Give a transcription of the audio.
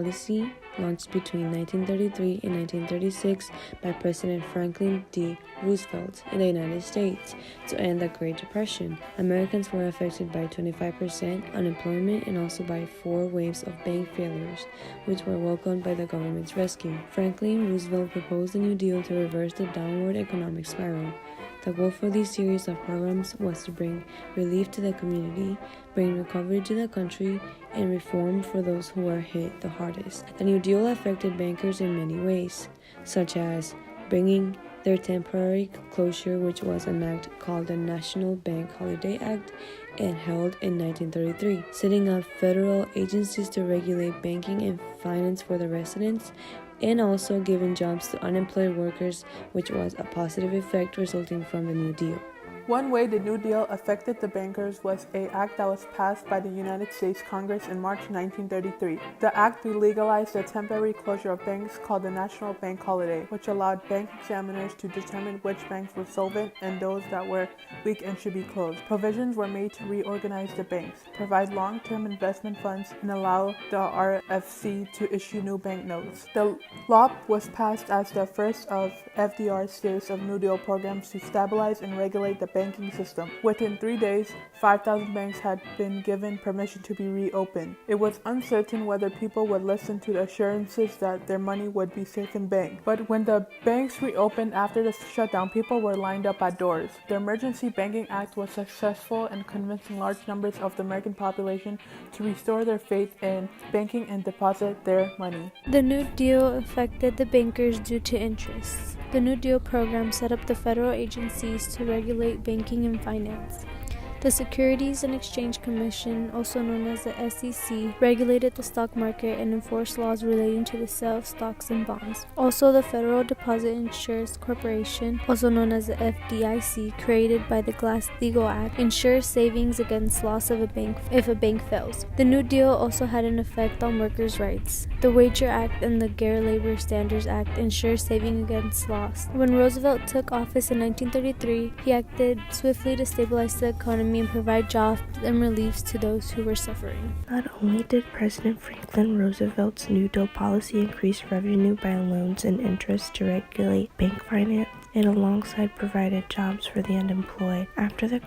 policy, launched between 1933 and 1936 by President Franklin D. Roosevelt in the United States to end the Great Depression. Americans were affected by 25% unemployment and also by 4 waves of bank failures, which were welcomed by the government's rescue. Franklin Roosevelt proposed the New Deal to reverse the downward economic spiral. The goal for these series of programs was to bring relief to the community, bring recovery to the country, and reform for those who were hit the hardest. The New Deal affected bankers in many ways, such as bringing their temporary closure, which was an act called the National Bank Holiday Act and held in 1933, setting up federal agencies to regulate banking and finance for the residents, and also giving jobs to unemployed workers, which was a positive effect resulting from the New Deal. One way the New Deal affected the bankers was an act that was passed by the United States Congress in March 1933. The act legalized the temporary closure of banks called the National Bank Holiday, which allowed bank examiners to determine which banks were solvent and those that were weak and should be closed. Provisions were made to reorganize the banks, provide long-term investment funds, and allow the RFC to issue new banknotes. The law was passed as the first of FDR's series of New Deal programs to stabilize and regulate the banking system. Within 3 days, 5,000 banks had been given permission to be reopened. It was uncertain whether people would listen to the assurances that their money would be safe in bank. But when the banks reopened after the shutdown, people were lined up at doors. The Emergency Banking Act was successful in convincing large numbers of the American population to restore their faith in banking and deposit their money. The New Deal affected the bankers due to interests. The New Deal program set up the federal agencies to regulate banking and finance. The Securities and Exchange Commission, also known as the SEC, regulated the stock market and enforced laws relating to the sale of stocks and bonds. Also, the Federal Deposit Insurance Corporation, also known as the FDIC, created by the Glass-Steagall Act, ensures savings against loss of a bank if a bank fails. The New Deal also had an effect on workers' rights. The Wager Act and the Fair Labor Standards Act ensure saving against loss. When Roosevelt took office in 1933, he acted swiftly to stabilize the economy and provide jobs and reliefs to those who were suffering. Not only did President Franklin Roosevelt's New Deal policy increase revenue by loans and interest to regulate bank finance, it alongside provided jobs for the unemployed. After the